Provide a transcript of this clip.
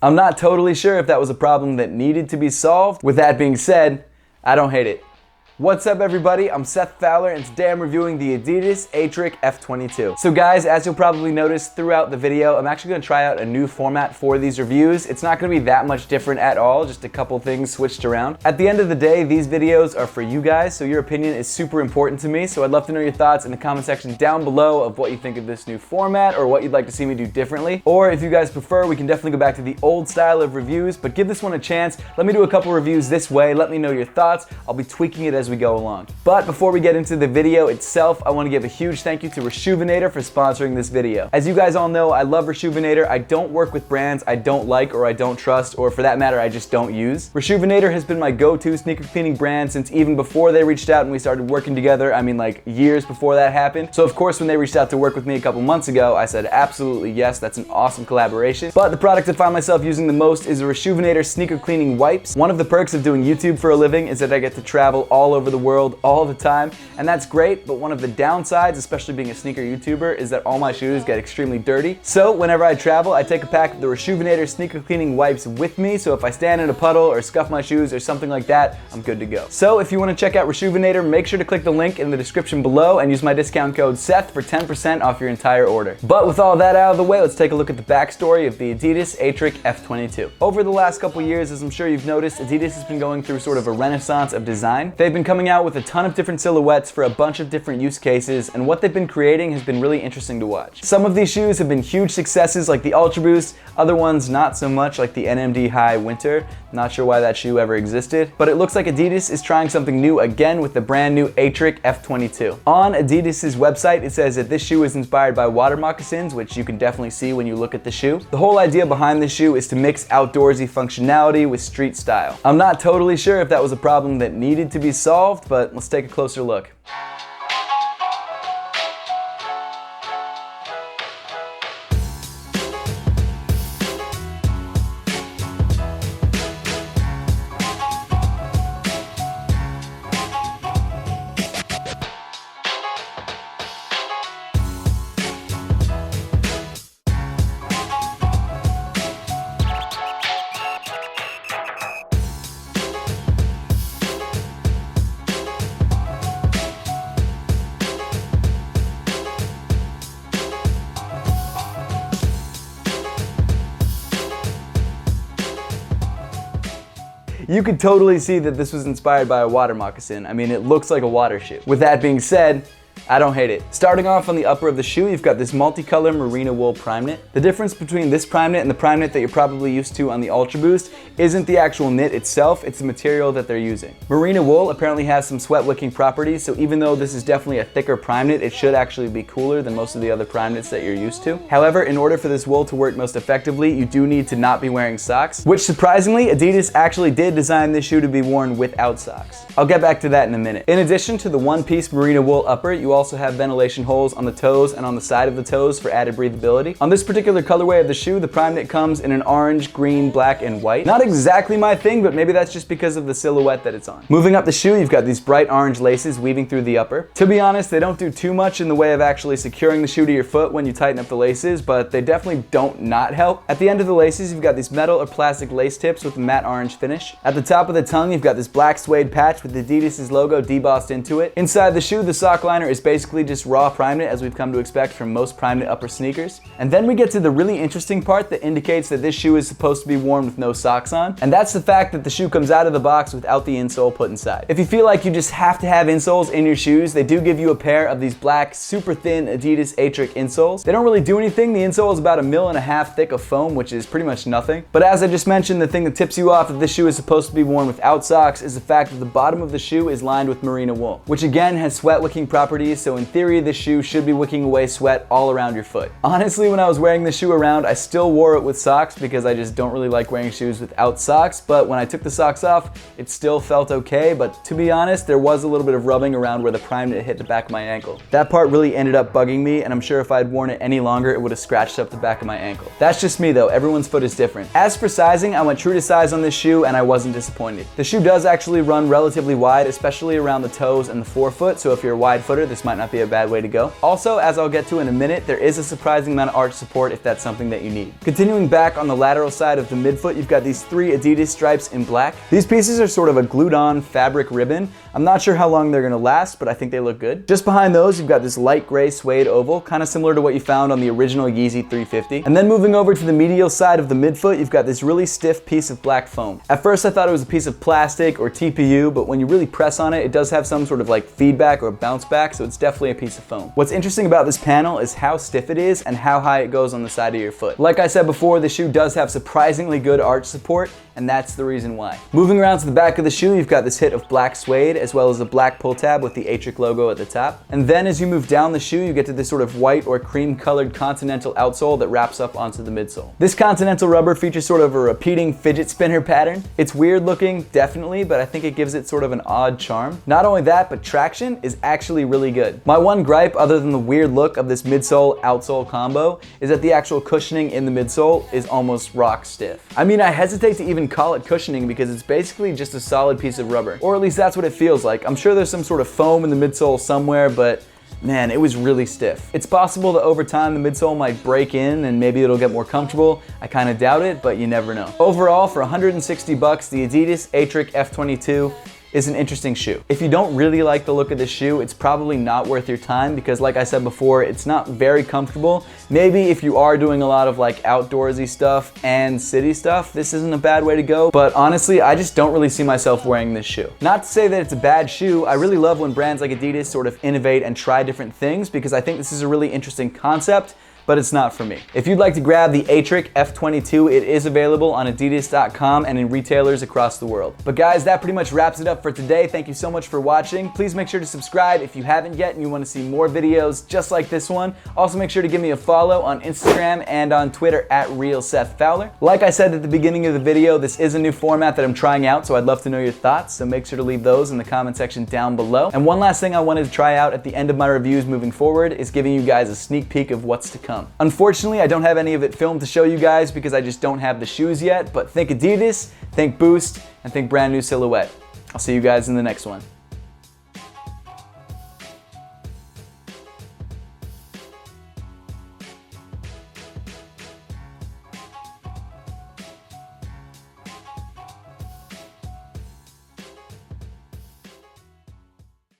I'm not totally sure if that was a problem that needed to be solved. With that being said, I don't hate it. What's up everybody, I'm Seth Fowler and today I'm reviewing the Adidas Atric F22. So guys, as you'll probably notice throughout the video, I'm actually going to try out a new format for these reviews. It's not going to be that much different at all, just a couple things switched around. At the end of the day, these videos are for you guys, so your opinion is super important to me, so I'd love to know your thoughts in the comment section down below of what you think of this new format or what you'd like to see me do differently. Or if you guys prefer, we can definitely go back to the old style of reviews, but give this one a chance. Let me do a couple reviews this way, let me know your thoughts. I'll be tweaking it as we go along. But before we get into the video itself, I want to give a huge thank you to Reshoevn8r for sponsoring this video. As you guys all know, I love Reshoevn8r. I don't work with brands I don't like or I don't trust, or for that matter, I just don't use. Reshoevn8r has been my go-to sneaker cleaning brand since even before they reached out and we started working together. I mean, like years before that happened. So of course, when they reached out to work with me a couple months ago, I said absolutely yes, that's an awesome collaboration. But the product I find myself using the most is a Reshoevn8r sneaker cleaning wipes. One of the perks of doing YouTube for a living is that I get to travel all over the world all the time, and that's great, but one of the downsides, especially being a sneaker YouTuber, is that all my shoes get extremely dirty. So whenever I travel, I take a pack of the Reshoevn8r sneaker cleaning wipes with me, so if I stand in a puddle or scuff my shoes or something like that, I'm good to go. So if you want to check out Reshoevn8r, make sure to click the link in the description below and use my discount code SETH for 10% off your entire order. But with all that out of the way, let's take a look at the backstory of the Adidas Atric F22. Over the last couple years, as I'm sure you've noticed, Adidas has been going through sort of a renaissance of design. They've been coming out with a ton of different silhouettes for a bunch of different use cases, and what they've been creating has been really interesting to watch. Some of these shoes have been huge successes like the Ultra Boost, other ones not so much like the NMD High Winter. Not sure why that shoe ever existed, but it looks like Adidas is trying something new again with the brand new Atric F22. On Adidas's website, it says that this shoe is inspired by water moccasins, which you can definitely see when you look at the shoe. The whole idea behind this shoe is to mix outdoorsy functionality with street style. I'm not totally sure if that was a problem that needed to be solved, but let's take a closer look. You could totally see that this was inspired by a water moccasin. I mean, it looks like a water shoe. With that being said, I don't hate it. Starting off on the upper of the shoe, you've got this multicolor merino wool prime knit. The difference between this prime knit and the prime knit that you're probably used to on the Ultra Boost isn't the actual knit itself, it's the material that they're using. Merino wool apparently has some sweat wicking properties, so even though this is definitely a thicker prime knit, it should actually be cooler than most of the other prime knits that you're used to. However, in order for this wool to work most effectively, you do need to not be wearing socks, which surprisingly, Adidas actually did design this shoe to be worn without socks. I'll get back to that in a minute. In addition to the one-piece merino wool upper, you also have ventilation holes on the toes and on the side of the toes for added breathability. On this particular colorway of the shoe, the prime knit comes in an orange, green, black, and white. Not exactly my thing, but maybe that's just because of the silhouette that it's on. Moving up the shoe, you've got these bright orange laces weaving through the upper. To be honest, they don't do too much in the way of actually securing the shoe to your foot when you tighten up the laces, but they definitely don't not help. At the end of the laces, you've got these metal or plastic lace tips with a matte orange finish. At the top of the tongue, you've got this black suede patch with Adidas's logo debossed into it. Inside the shoe, the sock liner is basically just raw prime knit, as we've come to expect from most prime knit upper sneakers. And then we get to the really interesting part that indicates that this shoe is supposed to be worn with no socks on, and that's the fact that the shoe comes out of the box without the insole put inside. If you feel like you just have to have insoles in your shoes, they do give you a pair of these black, super thin Adidas Atric insoles. They don't really do anything. The insole is about 1.5 mil thick of foam, which is pretty much nothing. But as I just mentioned, the thing that tips you off that this shoe is supposed to be worn without socks is the fact that the bottom of the shoe is lined with merino wool, which again has sweat wicking properties, so in theory this shoe should be wicking away sweat all around your foot. Honestly, when I was wearing this shoe around, I still wore it with socks because I just don't really like wearing shoes without socks, but when I took the socks off, it still felt okay, but to be honest, there was a little bit of rubbing around where the prime knit hit the back of my ankle. That part really ended up bugging me, and I'm sure if I'd worn it any longer, it would have scratched up the back of my ankle. That's just me though, everyone's foot is different. As for sizing, I went true to size on this shoe and I wasn't disappointed. The shoe does actually run relatively wide, especially around the toes and the forefoot, so if you're a wide footer, this this might not be a bad way to go. Also, as I'll get to in a minute, there is a surprising amount of arch support if that's something that you need. Continuing back on the lateral side of the midfoot, you've got these 3 Adidas stripes in black. These pieces are sort of a glued on fabric ribbon. I'm not sure how long they're gonna last, but I think they look good. Just behind those, you've got this light gray suede oval, kind of similar to what you found on the original Yeezy 350. And then moving over to the medial side of the midfoot, you've got this really stiff piece of black foam. At first I thought it was a piece of plastic or TPU, but when you really press on it, it does have some sort of like feedback or bounce back, so it's definitely a piece of foam. What's interesting about this panel is how stiff it is and how high it goes on the side of your foot. Like I said before, the shoe does have surprisingly good arch support, and that's the reason why. Moving around to the back of the shoe, you've got this hit of black suede as well as a black pull tab with the Atric logo at the top. And then as you move down the shoe, you get to this sort of white or cream colored Continental outsole that wraps up onto the midsole. This Continental rubber features sort of a repeating fidget spinner pattern. It's weird looking, definitely, but I think it gives it sort of an odd charm. Not only that, but traction is actually really good. My one gripe, other than the weird look of this midsole outsole combo, is that the actual cushioning in the midsole is almost rock stiff. I mean, I hesitate to even call it cushioning because it's basically just a solid piece of rubber, or at least that's what it feels like. I'm sure there's some sort of foam in the midsole somewhere, but man, it was really stiff. It's possible that over time the midsole might break in and maybe it'll get more comfortable. I kind of doubt it, but you never know. Overall, for 160 bucks, the Adidas Atric F22 is an interesting shoe. If you don't really like the look of this shoe, it's probably not worth your time because like I said before, it's not very comfortable. Maybe if you are doing a lot of like outdoorsy stuff and city stuff, this isn't a bad way to go, but honestly, I just don't really see myself wearing this shoe. Not to say that it's a bad shoe, I really love when brands like Adidas sort of innovate and try different things because I think this is a really interesting concept, but it's not for me. If you'd like to grab the Atric F22, it is available on adidas.com and in retailers across the world. But guys, that pretty much wraps it up for today. Thank you so much for watching. Please make sure to subscribe if you haven't yet and you want to see more videos just like this one. Also make sure to give me a follow on Instagram and on Twitter at @RealSethFowler. Like I said at the beginning of the video, this is a new format that I'm trying out, so I'd love to know your thoughts, so make sure to leave those in the comment section down below. And one last thing I wanted to try out at the end of my reviews moving forward is giving you guys a sneak peek of what's to come. Unfortunately, I don't have any of it filmed to show you guys because I just don't have the shoes yet, but think Adidas, think Boost, and think brand new silhouette. I'll see you guys in the next one.